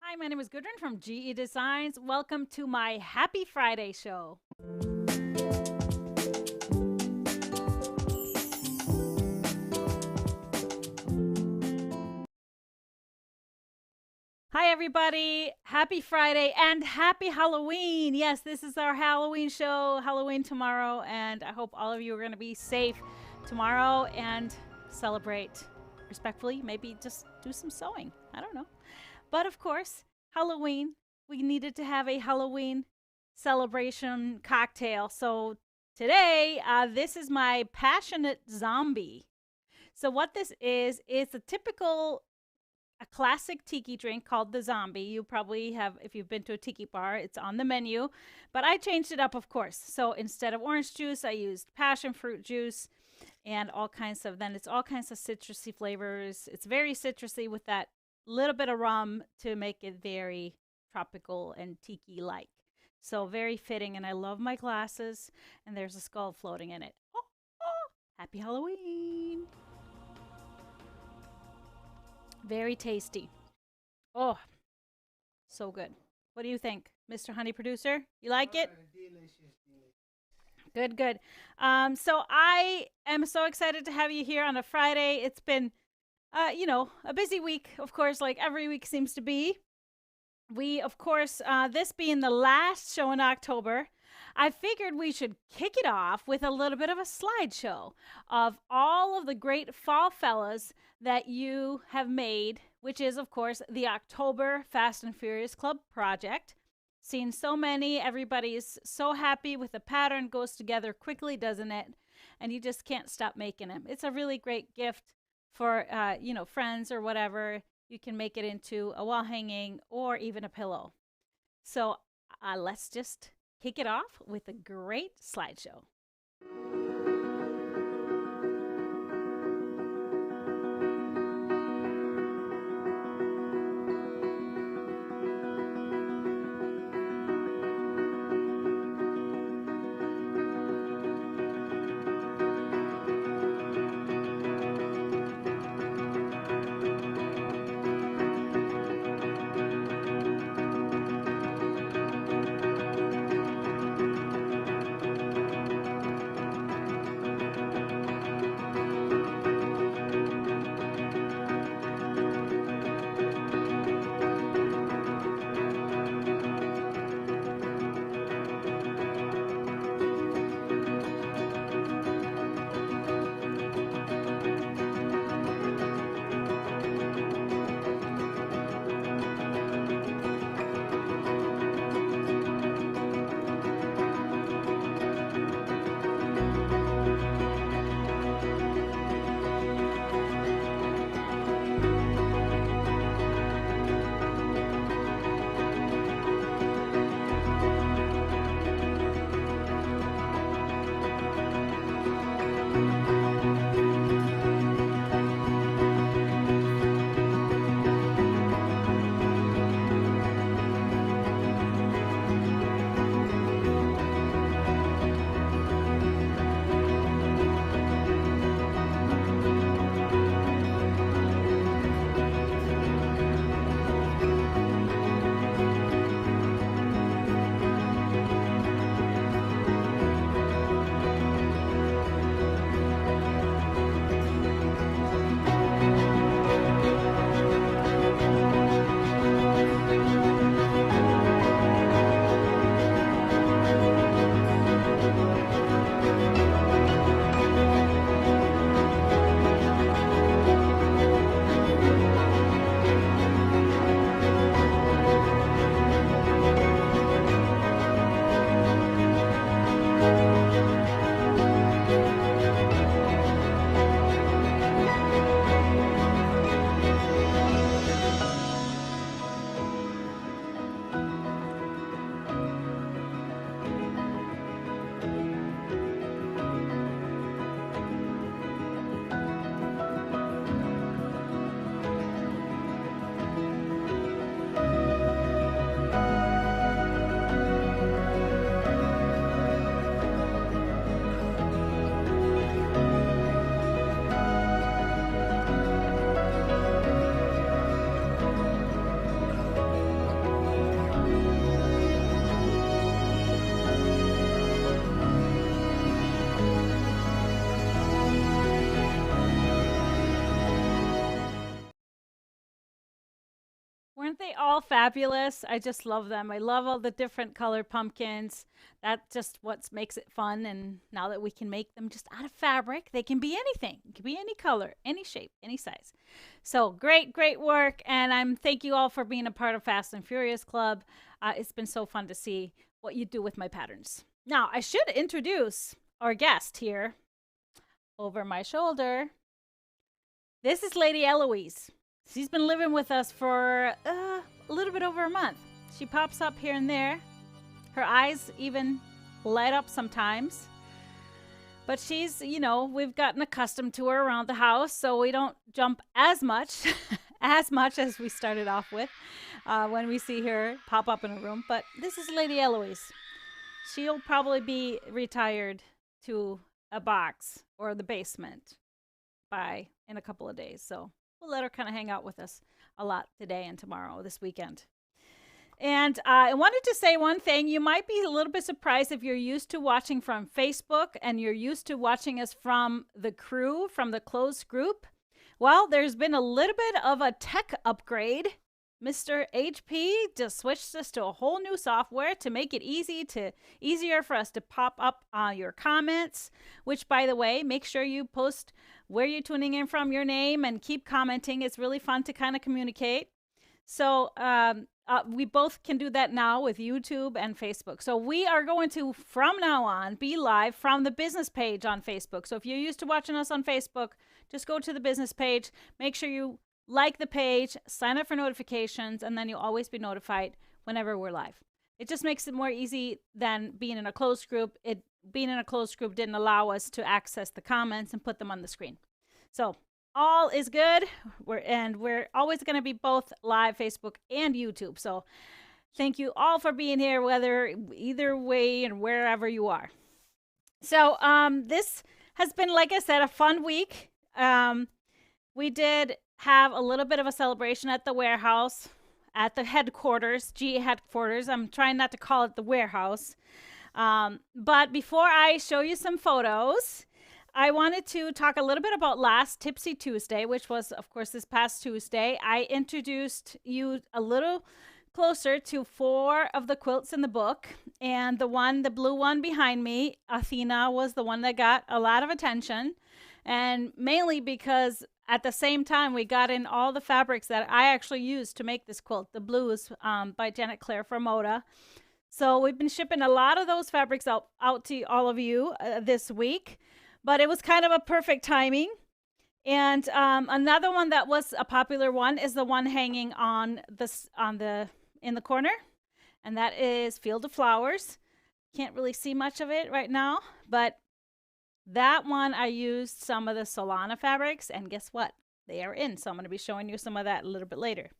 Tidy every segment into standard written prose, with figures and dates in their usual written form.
Hi, my name is Gudrun from GE Designs. Welcome to my Happy Friday show. Hi, everybody. Happy Friday and happy Halloween. Yes, this is our Halloween show, Halloween tomorrow, and I hope all of you are going to be safe tomorrow and celebrate respectfully. Maybe just do some sewing. I don't know. But of course, Halloween, we needed to have a Halloween celebration cocktail. So today, this is my passionate zombie. So what this is a classic tiki drink called the zombie. You probably have, if you've been to a tiki bar, it's on the menu. But I changed it up, of course. So instead of orange juice, I used passion fruit juice and all kinds of citrusy flavors. It's very citrusy with that little bit of rum to make it very tropical and tiki-like. So very fitting, and I love my glasses, and there's a skull floating in it. Oh, oh, happy Halloween. Very tasty. Oh, so good. What do you think, Mr. Honey Producer? You like it? Delicious. Good, good. So I am so excited to have you here on a Friday. It's been a busy week, of course, like every week seems to be. We, of course, this being the last show in October, I figured we should kick it off with a little bit of a slideshow of all of the great fall fellas that you have made, which is, of course, the October Fast and Furious Club project. Seen so many, everybody's so happy with the pattern, goes together quickly, doesn't it? And you just can't stop making them. It's a really great gift for friends or whatever. You can make it into a wall hanging or even a pillow. So let's just kick it off with a great slideshow. Aren't they all fabulous? I just love them. I love all the different colored pumpkins. That's just what makes it fun. And now that we can make them just out of fabric, they can be anything. It can be any color, any shape, any size. So great, great work. And thank you all for being a part of Fast and Furious Club. It's been so fun to see what you do with my patterns. Now, I should introduce our guest here over my shoulder. This is Lady Eloise. She's been living with us for a little bit over a month. She pops up here and there. Her eyes even light up sometimes. But she's, we've gotten accustomed to her around the house, so we don't jump as much as we started off with when we see her pop up in a room. But this is Lady Eloise. She'll probably be retired to a box or the basement in a couple of days. So we'll let her kind of hang out with us a lot today and tomorrow, this weekend. And I wanted to say one thing. You might be a little bit surprised if you're used to watching from Facebook and you're used to watching us from the crew, from the closed group. Well, there's been a little bit of a tech upgrade. Mr. HP just switched us to a whole new software to make it easier for us to pop up your comments, which, by the way, make sure you post where you're tuning in from, your name, and keep commenting. It's really fun to kind of communicate. So we both can do that now with YouTube and Facebook. So we are going to, from now on, be live from the business page on Facebook. So if you're used to watching us on Facebook, just go to the business page. Make sure you like the page, sign up for notifications, and then you'll always be notified whenever we're live. It just makes it more easy than being in a closed group. Being in a closed group didn't allow us to access the comments and put them on the screen. So all is good. We're always going to be both live, Facebook and YouTube. So thank you all for being here, either way and wherever you are. So this has been, like I said, a fun week. We did have a little bit of a celebration at the warehouse, at the headquarters, GE headquarters. I'm trying not to call it the warehouse. But before I show you some photos, I wanted to talk a little bit about last Tipsy Tuesday, which was, of course, this past Tuesday. I introduced you a little closer to 4 of the quilts in the book. And the blue one behind me, Athena, was the one that got a lot of attention. And mainly because at the same time, we got in all the fabrics that I actually used to make this quilt, the blues by Janet Claire from Moda. So we've been shipping a lot of those fabrics out to all of you this week. But it was kind of a perfect timing. And another one that was a popular one is the one hanging in the corner. And that is Field of Flowers. Can't really see much of it right now, but that one I used some of the Solana fabrics, and guess what? They are in. So I'm going to be showing you some of that a little bit later.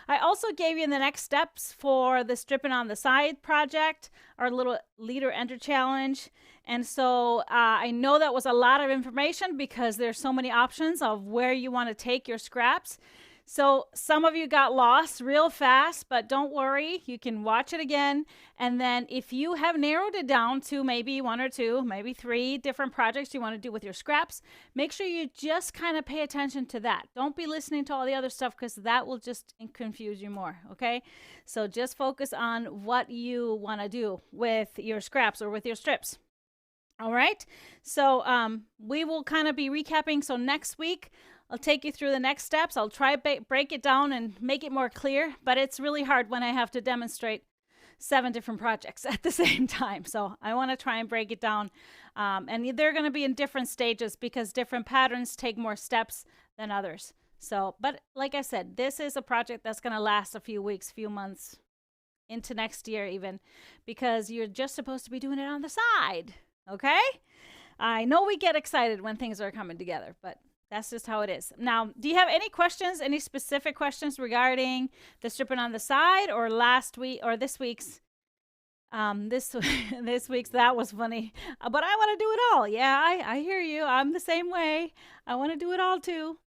I also gave you the next steps for the Stripping on the Side project, our little Leader Enter Challenge. And so I know that was a lot of information because there's so many options of where you want to take your scraps. So some of you got lost real fast, but don't worry, you can watch it again. And then if you have narrowed it down to maybe 1 or 2, maybe 3 different projects you want to do with your scraps, make sure you just kind of pay attention to that. Don't be listening to all the other stuff because that will just confuse you more, okay? So just focus on what you want to do with your scraps or with your strips. All right, so we will kind of be recapping. So next week, I'll take you through the next steps. I'll try break it down and make it more clear, but it's really hard when I have to demonstrate 7 different projects at the same time. So I want to try and break it down. And they're going to be in different stages because different patterns take more steps than others. So, but like I said, this is a project that's going to last a few weeks, few months, into next year even, because you're just supposed to be doing it on the side. Okay? I know we get excited when things are coming together, but that's just how it is. Now, do you have any questions, any specific questions regarding the Stripping on the Side or last week or this week's? This week's, that was funny. But I want to do it all. Yeah, I hear you. I'm the same way. I want to do it all too.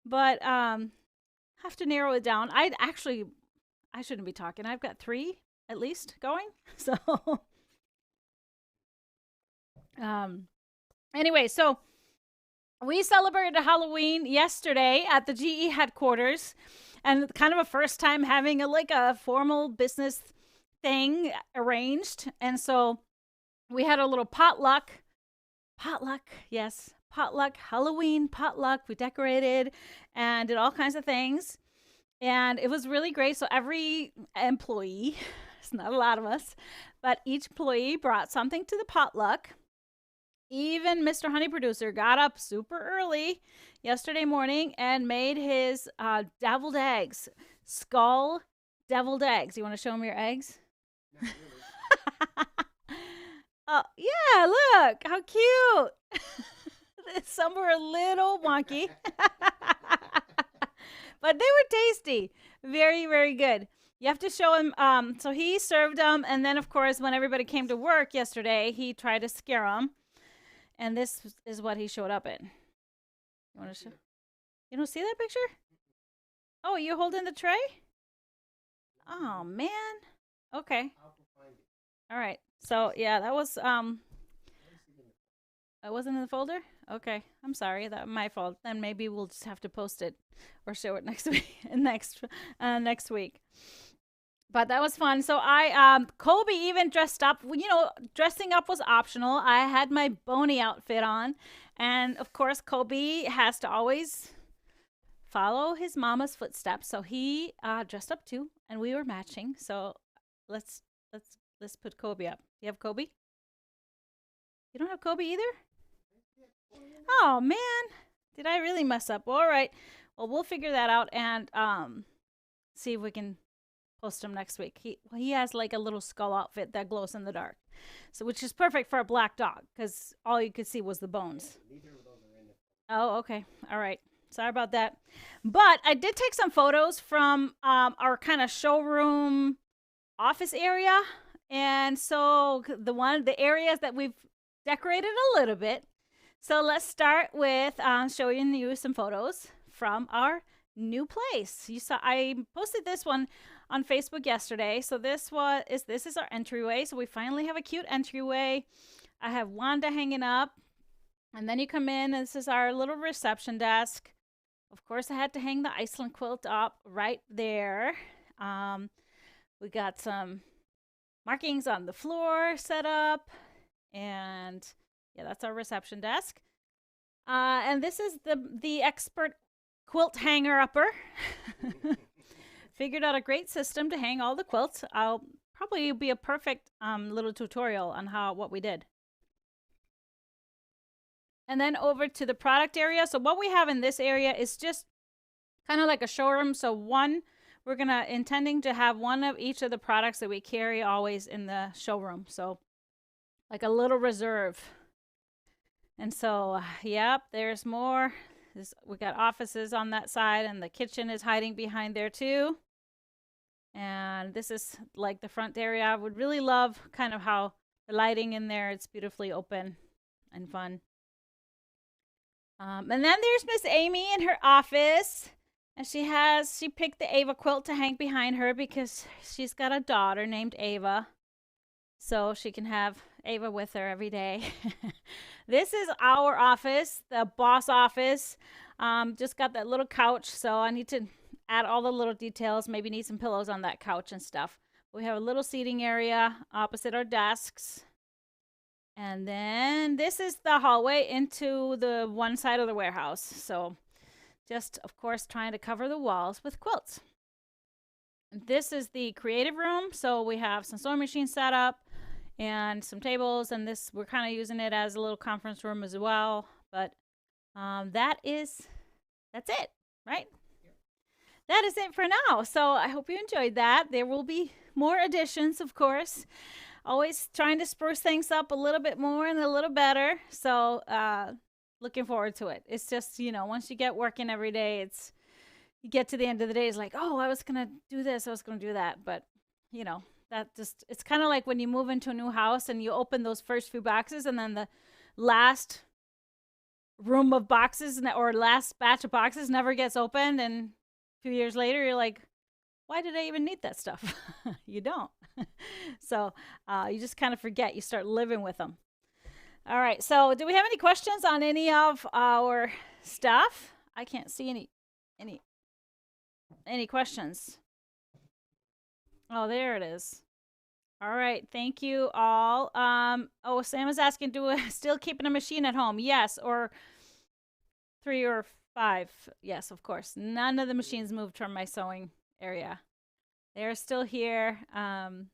But have to narrow it down. I shouldn't be talking. I've got 3 at least going. So anyway, so we celebrated Halloween yesterday at the GE headquarters, and kind of a first time having a formal business thing arranged. And so we had a little potluck, yes, potluck, Halloween potluck. We decorated and did all kinds of things, and it was really great. So every employee, it's not a lot of us, but each employee brought something to the potluck. Even Mr. Honey Producer got up super early yesterday morning and made his deviled eggs, skull deviled eggs. You want to show him your eggs? Not really. Oh, yeah, look, how cute. Some were a little wonky, but they were tasty. Very, very good. You have to show him. So he served them, and then, of course, when everybody came to work yesterday, he tried to scare them. And this is what he showed up in. You want to show? You don't see that picture? Oh, you holding the tray? Oh, man. Okay. All right. So, yeah, that was it wasn't in the folder? Okay. I'm sorry. That my fault. Then maybe we'll just have to post it or show it next week next week. But that was fun. So Kobe even dressed up. You know, dressing up was optional. I had my Boney outfit on. And, of course, Kobe has to always follow his mama's footsteps. So he dressed up, too. And we were matching. So let's put Kobe up. You have Kobe? You don't have Kobe either? Oh, man. Did I really mess up? All right. Well, we'll figure that out and see if we can post him next week. He has like a little skull outfit that glows in the dark, so which is perfect for a black dog because all you could see was the bones. Oh, okay. All right. Sorry about that. But I did take some photos from our kind of showroom office area, and so the areas that we've decorated a little bit. So let's start with showing you some photos from our new place. You saw I posted this one on Facebook yesterday. So this is our entryway. So we finally have a cute entryway. I have Wanda hanging up, and then you come in, and this is our little reception desk. Of course, I had to hang the Iceland quilt up right there. We got some markings on the floor set up, and yeah, that's our reception desk. And this is the expert quilt hanger upper. Figured out a great system to hang all the quilts. I'll probably be a perfect little tutorial on what we did. And then over to the product area. So what we have in this area is just kind of like a showroom. So we're intending to have one of each of the products that we carry always in the showroom. So like a little reserve. And so, yep, there's more. We got offices on that side, and the kitchen is hiding behind there too. And this is like the front area. I would really love kind of how the lighting in there. It's beautifully open and fun. And then there's Miss Amy in her office. And she picked the Ava quilt to hang behind her because she's got a daughter named Ava. So she can have Ava with her every day. This is our office, the boss office. Just got that little couch, so I need to add all the little details. Maybe need some pillows on that couch and stuff. We have a little seating area opposite our desks. And then this is the hallway into the one side of the warehouse. So just, of course, trying to cover the walls with quilts. And this is the creative room. So we have some sewing machines set up and some tables, and this we're kind of using it as a little conference room as well. But that's it, right? Yep. That is it for now. So I hope you enjoyed that. There will be more additions, of course. Always trying to spruce things up a little bit more and a little better. So looking forward to it. It's just, once you get working every day, you get to the end of the day, it's like, oh, I was going to do this, I was going to do that. But, it's kind of like when you move into a new house and you open those first few boxes, and then the last room of boxes or last batch of boxes never gets opened. And a few years later, you're like, why did I even need that stuff? You don't. So you just kind of forget. You start living with them. All right. So, do we have any questions on any of our stuff? I can't see any questions. Oh, there it is. All right. Thank you all. Oh, Sam is asking, do we still keeping a machine at home? Yes, or 3 or 5. Yes, of course. None of the machines moved from my sewing area. They're still here. And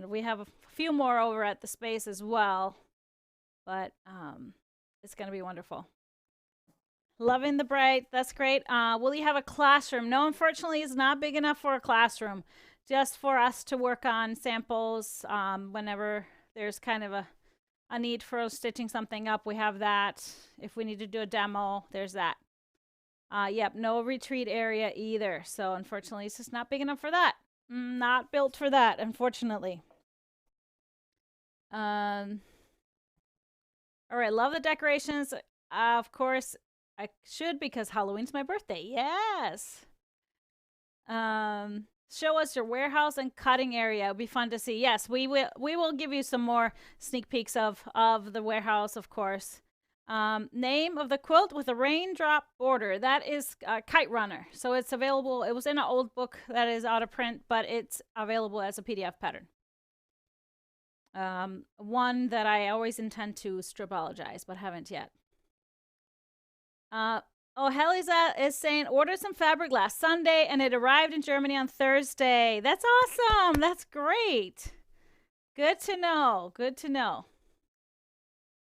we have a few more over at the space as well. But it's going to be wonderful. Loving the bright. That's great. Will you have a classroom? No, unfortunately, it's not big enough for a classroom. Just for us to work on samples whenever there's kind of a need for stitching something up. We have that. If we need to do a demo, there's that. Yep, no retreat area either. So unfortunately, it's just not big enough for that. Not built for that, unfortunately. All right, love the decorations. Of course, I should because Halloween's my birthday. Yes. Show us your warehouse and cutting area. It'll be fun to see. Yes, we will give you some more sneak peeks of the warehouse, of course. Name of the quilt with a raindrop border. That is Kite Runner. So it's available. It was in an old book that is out of print, but it's available as a PDF pattern. One that I always intend to stripologize, but haven't yet. Oh, Helly's is saying, ordered some fabric last Sunday, and it arrived in Germany on Thursday. That's awesome. That's great. Good to know. Good to know.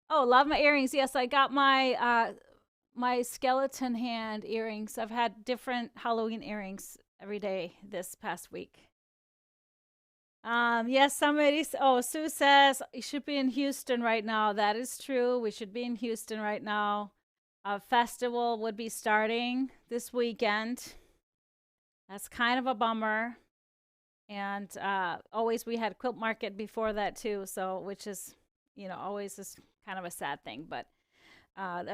Oh, love my earrings. Yes, I got my my skeleton hand earrings. I've had different Halloween earrings every day this past week. Yes, Sue says you should be in Houston right now. That is true. We should be in Houston right now. A festival would be starting this weekend. That's kind of a bummer. And always we had Quilt Market before that too, so which is, you know, always is kind of a sad thing. But I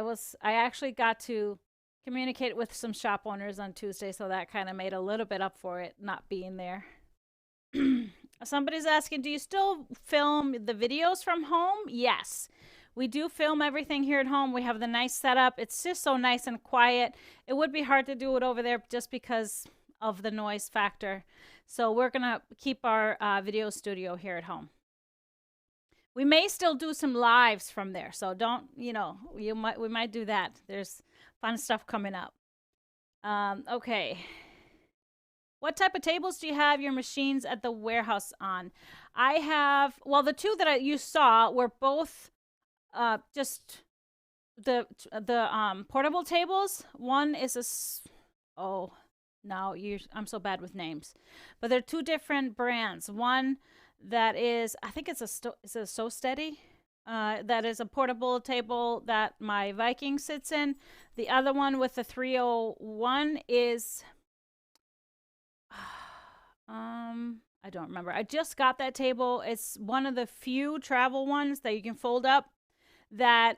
actually got to communicate with some shop owners on Tuesday, so that kind of made a little bit up for it not being there. Somebody's asking, do you still film the videos from home? Yes. We do film everything here at home. We have the nice setup. It's just so nice and quiet. It would be hard to do it over there just because of the noise factor. So we're going to keep our video studio here at home. We may still do some lives from there. So don't, you know, we might do that. There's fun stuff coming up. Okay. What type of tables do you have your machines at the warehouse on? I have, well, the two that you saw were both just the portable tables. One is I'm so bad with names, but they're two different brands. One that is, I think it's a So Steady. That is a portable table that my Viking sits in. The other one with the 301 is I don't remember. I just got that table. It's one of the few travel ones that you can fold up that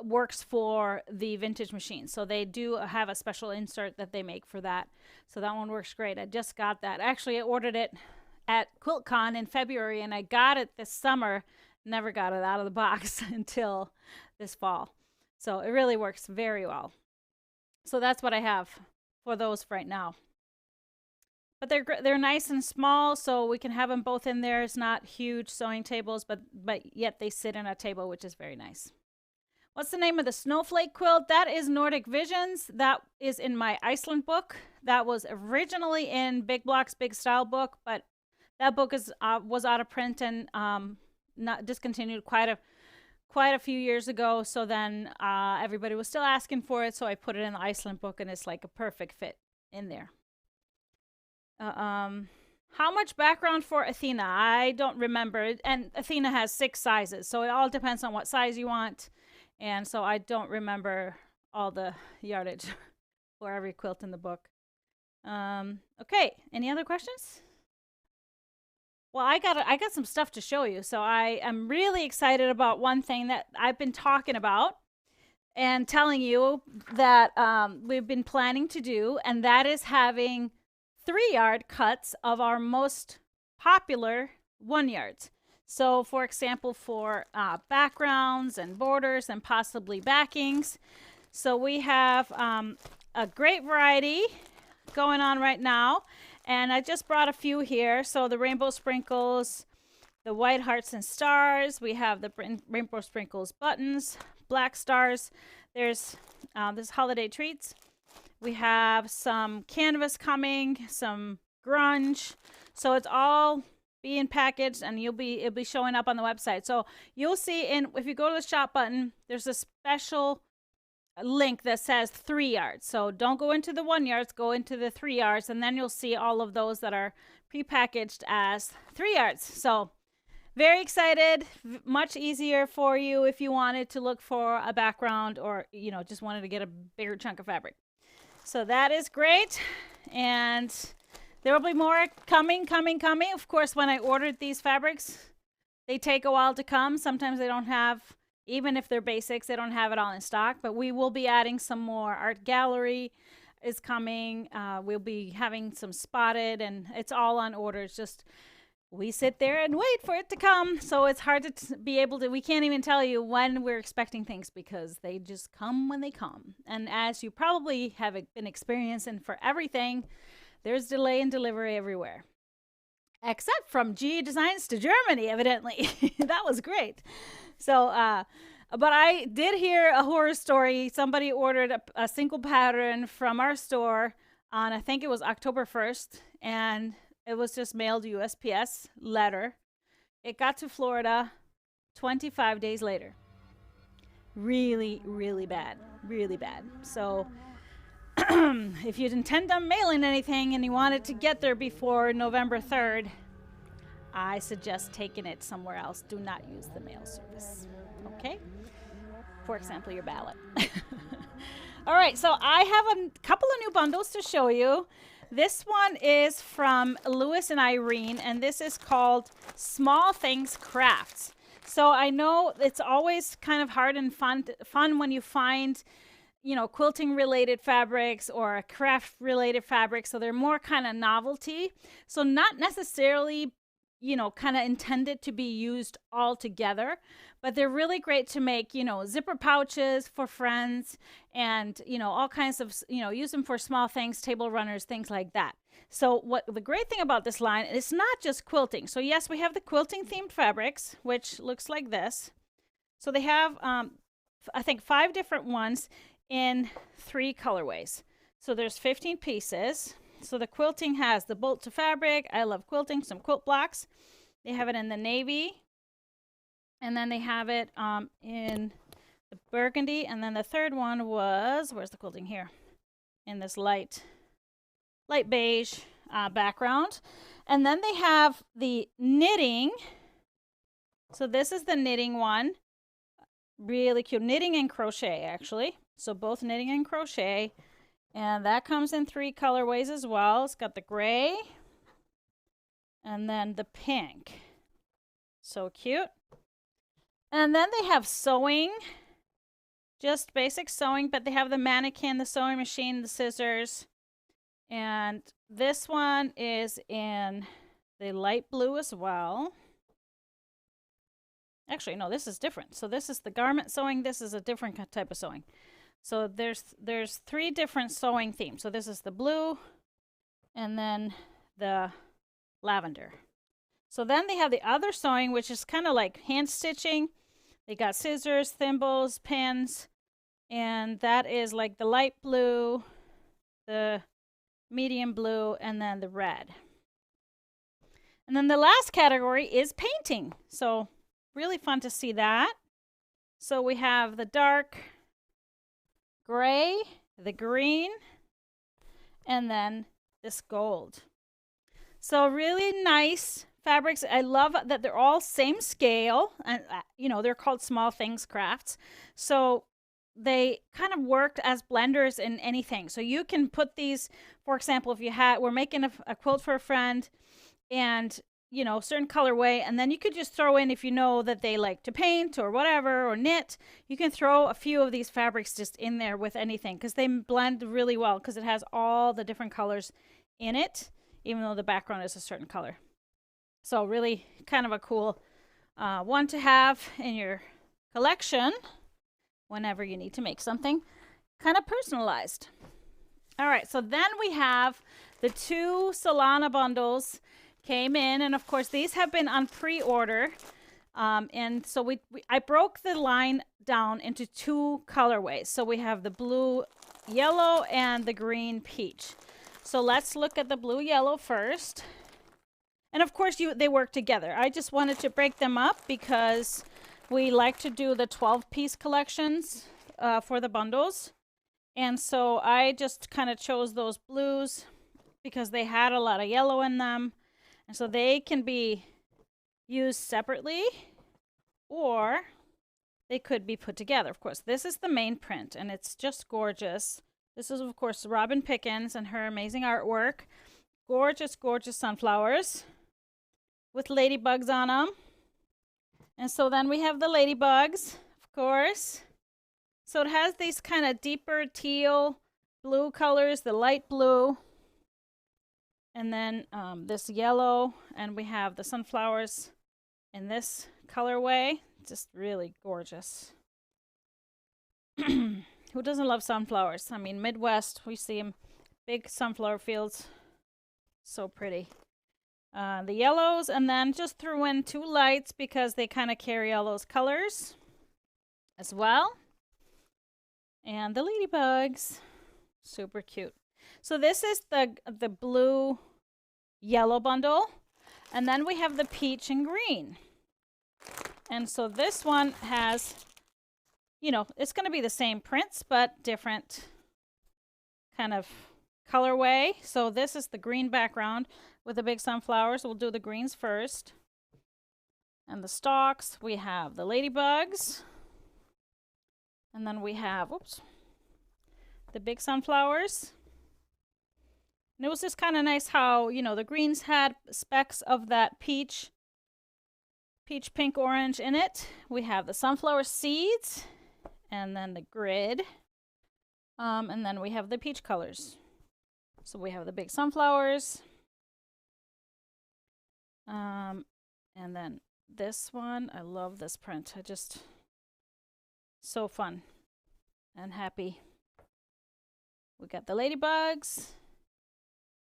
works for the vintage machine. So they do have a special insert that they make for that. So that one works great. I just got that. Actually, I ordered it at QuiltCon in February, and I got it this summer. Never got it out of the box until this fall. So it really works very well. So that's what I have for those right now. But they're nice and small, so we can have them both in there. It's not huge sewing tables, but yet they sit in a table, which is very nice. What's the name of the snowflake quilt? That is Nordic Visions. That is in my Iceland book. That was originally in Big Blocks, Big Style book, but that book was out of print and not discontinued quite a few years ago. So then everybody was still asking for it, so I put it in the Iceland book, and it's like a perfect fit in there. How much background for Athena? I don't remember. And Athena has 6 sizes, so it all depends on what size you want. And so I don't remember all the yardage for every quilt in the book. Okay, any other questions? Well, I got some stuff to show you. So I am really excited about one thing that I've been talking about and telling you that we've been planning to do, and that is having 3-yard cuts of our most popular 1-yards. So for example, for backgrounds and borders and possibly backings. So we have a great variety going on right now. And I just brought a few here. So the rainbow sprinkles, the white hearts and stars. We have the rainbow sprinkles buttons, black stars. There's this holiday treats. We have some canvas coming, some grunge. So it's all being packaged, and it'll be showing up on the website. So you'll see if you go to the shop button, there's a special link that says 3 yards. So don't go into the 1 yards, go into the 3 yards, and then you'll see all of those that are prepackaged as 3 yards. So very excited. Much easier for you if you wanted to look for a background, or just wanted to get a bigger chunk of fabric. So that is great. And there will be more coming. Of course, when I ordered these fabrics, they take a while to come. Sometimes they don't have, even if they're basics, they don't have it all in stock. But we will be adding some more. Art gallery is coming. We'll be having some spotted, and it's all on order. It's just we sit there and wait for it to come. So it's hard to be able to, we can't even tell you when we're expecting things, because they just come when they come. And as you probably have been experiencing for everything, there's delay in delivery everywhere. Except from GE Designs to Germany, evidently. That was great. So, but I did hear a horror story. Somebody ordered a single pattern from our store on, I think it was October 1st, and it was just mailed USPS letter. It got to Florida 25 days later. Really, really bad. Really bad. So if you intend on mailing anything and you want it to get there before November 3rd, I suggest taking it somewhere else. Do not use the mail service. Okay? For example, your ballot. All right, so I have a couple of new bundles to show you. This one is from Lewis and Irene, and this is called Small Things Crafts. So I know it's always kind of hard and fun when you find, quilting related fabrics or craft related fabrics. So they're more kind of novelty. So not necessarily, kind of intended to be used all together, but they're really great to make, zipper pouches for friends, and, all kinds of, use them for small things, table runners, things like that. So what the great thing about this line, it's not just quilting. So yes, we have the quilting themed fabrics, which looks like this. So they have, I think 5 different ones in 3 colorways. So there's 15 pieces. So the quilting has the bolt to fabric, I love quilting, some quilt blocks. They have it in the navy, and then they have it in the burgundy, and then the third one was, where's the quilting here? In this light beige background. And then they have the knitting. So this is the knitting one. Really cute. Knitting and crochet, actually. So both knitting and crochet. And that comes in 3 colorways as well. It's got the gray and then the pink. So cute. And then they have sewing. Just basic sewing, but they have the mannequin, the sewing machine, the scissors. And this one is in the light blue as well. Actually, no, this is different. So this is the garment sewing. This is a different type of sewing. So there's 3 different sewing themes. So this is the blue, and then the lavender. So then they have the other sewing, which is kind of like hand stitching. They got scissors, thimbles, pins, and that is like the light blue, the medium blue, and then the red. And then the last category is painting. So really fun to see that. So we have the dark gray, the green, and then this gold. So really nice fabrics. I love that they're all same scale, and they're called Small Things Crafts. So they kind of worked as blenders in anything. So you can put these, for example, if we're making a quilt for a friend, and certain colorway, and then you could just throw in, if you know that they like to paint or whatever, or knit, you can throw a few of these fabrics just in there with anything, because they blend really well, because it has all the different colors in it, even though the background is a certain color. So really kind of a cool one to have in your collection whenever you need to make something kind of personalized. All right, so then we have the 2 Solana bundles came in, and of course these have been on pre-order. And so I broke the line down into 2 colorways. So we have the blue yellow and the green peach. So let's look at the blue yellow first. And of course they work together. I just wanted to break them up because we like to do the 12-piece collections for the bundles. And so I just kind of chose those blues because they had a lot of yellow in them. And so they can be used separately or they could be put together. Of course, this is the main print and it's just gorgeous. This is, of course, Robin Pickens and her amazing artwork. Gorgeous, gorgeous sunflowers with ladybugs on them. And so then we have the ladybugs, of course. So it has these kind of deeper teal blue colors, the light blue, and then this yellow, and we have the sunflowers in this colorway. Just really gorgeous. Who doesn't love sunflowers? I mean, Midwest, we see them, big sunflower fields. So pretty. The yellows, and then just threw in 2 lights because they kind of carry all those colors as well. And the ladybugs, super cute. So this is the blue yellow bundle, and then we have the peach and green. And so this one has, you know, it's going to be the same prints but different kind of colorway. So this is the green background with the big sunflowers. We'll do the greens first. And the stalks, we have the ladybugs. And then we have, oops, the big sunflowers. And it was just kind of nice how, you know, the greens had specks of that peach, pink, orange in it. We have the sunflower seeds and then the grid. And then we have the peach colors. So we have the big sunflowers. And then this one, I love this print. So fun and happy. We got the ladybugs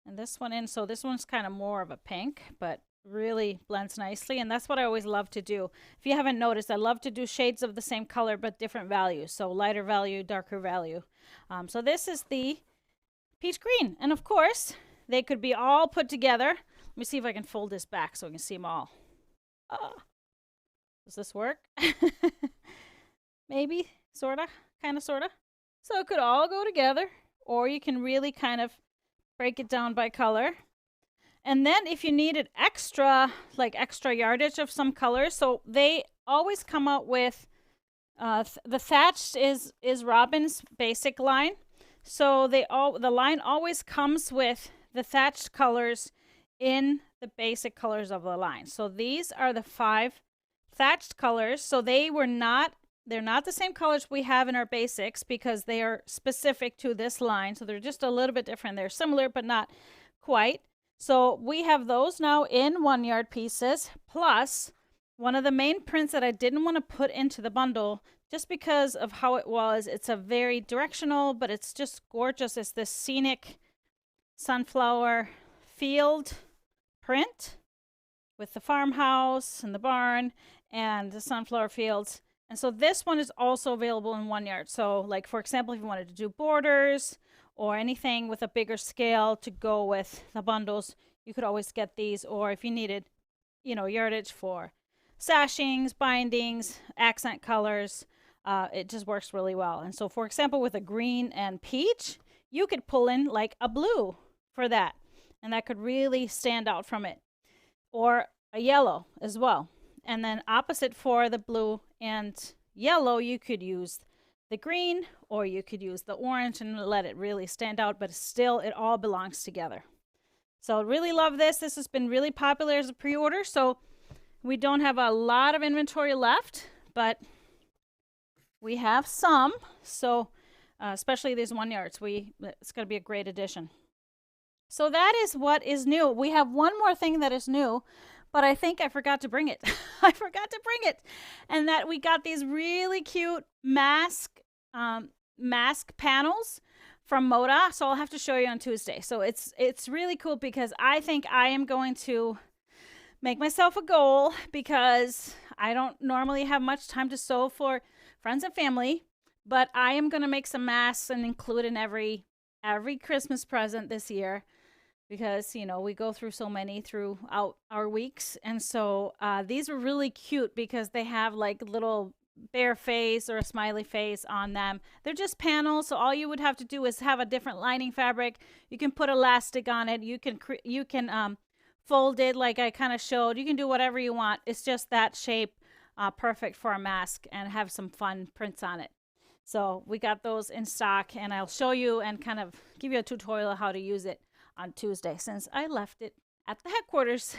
and this one in. So this one's kind of more of a pink, but really blends nicely. And that's what I always love to do. If you haven't noticed, I love to do shades of the same color, but different values. So lighter value, darker value. So this is the peach green. And of course, they could be all put together. Let me see if I can fold this back so we can see them all. Does this work? Maybe, sorta, kind of, sorta. So it could all go together, or you can really kind of break it down by color. And then if you needed extra yardage of some colors, so they always come out with, the thatched is Robin's basic line. So the line always comes with the thatched colors in the basic colors of the line. So these are the 5 thatched colors. So they're not the same colors we have in our basics because they are specific to this line. So they're just a little bit different. They're similar, but not quite. So we have those now in 1 yard pieces, plus one of the main prints that I didn't want to put into the bundle just because of how it was. It's a very directional, but it's just gorgeous. It's this scenic sunflower field print with the farmhouse and the barn and the sunflower fields. And so this one is also available in 1 yard. So like, for example, if you wanted to do borders or anything with a bigger scale to go with the bundles, you could always get these. Or if you needed, you know, yardage for sashings, bindings, accent colors, it just works really well. And so, for example, with a green and peach, you could pull in like a blue for that. And that could really stand out from it. Or a yellow as well. And then opposite for the blue and yellow, you could use the green or you could use the orange and let it really stand out, but still it all belongs together. So really love this. This has been really popular as a pre-order. So we don't have a lot of inventory left, but we have some. So especially these 1 yards, it's going to be a great addition. So that is what is new. We have one more thing that is new, but I think I forgot to bring it. I forgot to bring it. And that we got these really cute mask panels from Moda. So I'll have to show you on Tuesday. So it's really cool because I think I am going to make myself a goal, because I don't normally have much time to sew for friends and family, but I am going to make some masks and include in every Christmas present this year, because we go through so many throughout our weeks. And so these are really cute because they have like little bear face or a smiley face on them. They're just panels, so all you would have to do is have a different lining fabric. You can put elastic on it. You can fold it like I kind of showed. You can do whatever you want. It's just that shape, perfect for a mask, and have some fun prints on it. So we got those in stock, and I'll show you and kind of give you a tutorial of how to use it on Tuesday, since I left it at the headquarters.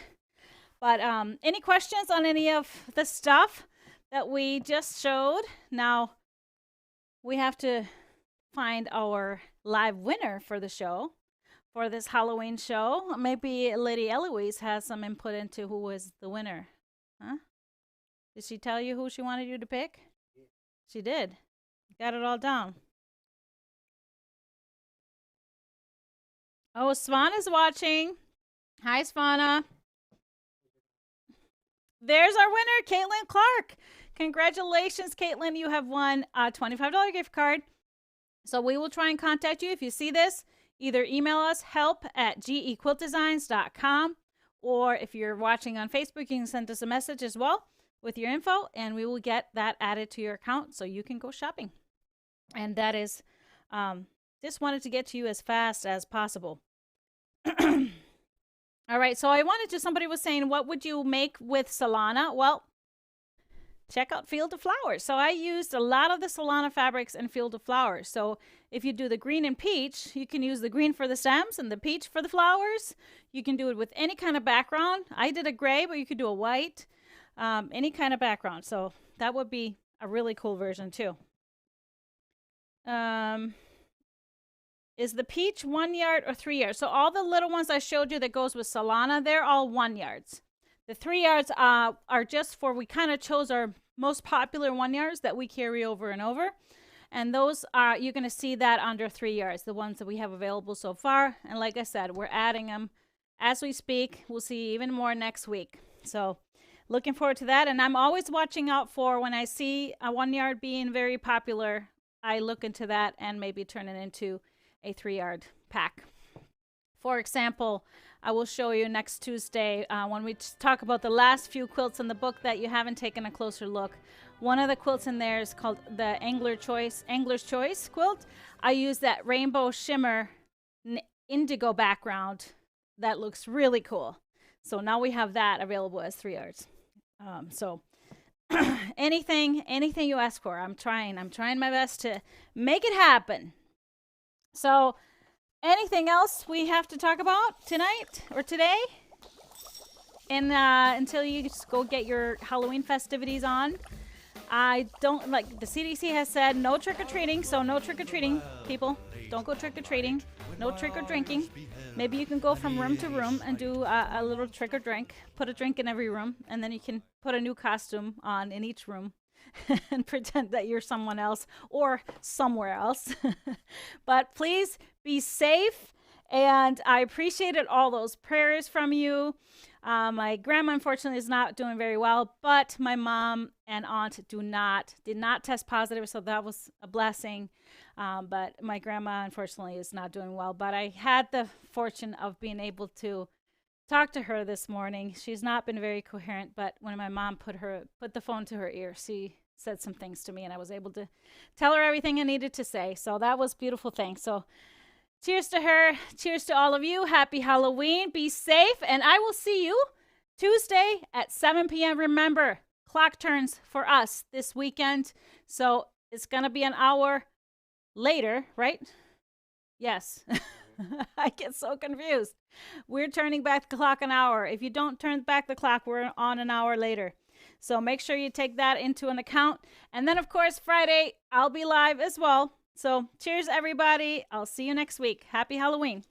But any questions on any of the stuff that we just showed? Now we have to find our live winner for the show, for this Halloween show. Maybe Lady Eloise has some input into who was the winner. Huh? Did she tell you who she wanted you to pick? She did. Got it all down. Oh, Svana's watching. Hi, Svana. There's our winner, Caitlin Clark. Congratulations, Caitlin. You have won a $25 gift card. So we will try and contact you if you see this. Either email us help@gequiltdesigns.com, or if you're watching on Facebook, you can send us a message as well with your info, and we will get that added to your account so you can go shopping. And that is, just wanted to get to you as fast as possible. All right, so somebody was saying, what would you make with Solana? Well, check out Field of Flowers. So I used a lot of the Solana fabrics in Field of Flowers. So if you do the green and peach, you can use the green for the stems and the peach for the flowers. You can do it with any kind of background. I did a gray, but you could do a white, any kind of background. So that would be a really cool version too. Is the peach 1 yard or 3 yards? So all the little ones I showed you that goes with Solana, they're all 1 yards. The 3 yards are just for, we kind of chose our most popular 1 yards that we carry over and over. And those are, you're going to see that under 3 yards, the ones that we have available so far. And like I said, we're adding them as we speak. We'll see even more next week. So looking forward to that. And I'm always watching out for when I see a 1 yard being very popular, I look into that and maybe turn it into a 3 yard pack. For example, I will show you next Tuesday when we talk about the last few quilts in the book that you haven't taken a closer look. One of the quilts in there is called the Angler's Choice quilt. I use that rainbow shimmer indigo background that looks really cool. So now we have that available as 3 yards. So anything you ask for, I'm trying my best to make it happen. So anything else we have to talk about tonight or today? And until you just go get your Halloween festivities on. I don't, like the CDC has said, no trick-or-treating. So no trick-or-treating, people. Don't go trick-or-treating. No trick-or-drinking. Maybe you can go from room to room and do a little trick-or-drink. Put a drink in every room. And then you can put a new costume on in each room. And pretend that you're someone else or somewhere else. But please be safe. And I appreciated all those prayers from you. My grandma, unfortunately, is not doing very well, but my mom and aunt did not test positive, so that was a blessing. But my grandma, unfortunately, is not doing well. But I had the fortune of being able to talk to her this morning. She's not been very coherent, but when my mom put the phone to her ear, she said some things to me, and I was able to tell her everything I needed to say. So that was a beautiful thing. So cheers to her. Cheers to all of you. Happy Halloween. Be safe. And I will see you Tuesday at 7 p.m. Remember, clock turns for us this weekend. So it's going to be an hour later, right? Yes. I get so confused. We're turning back the clock an hour. If you don't turn back the clock, we're on an hour later. So make sure you take that into an account. And then, of course, Friday, I'll be live as well. So cheers, everybody. I'll see you next week. Happy Halloween.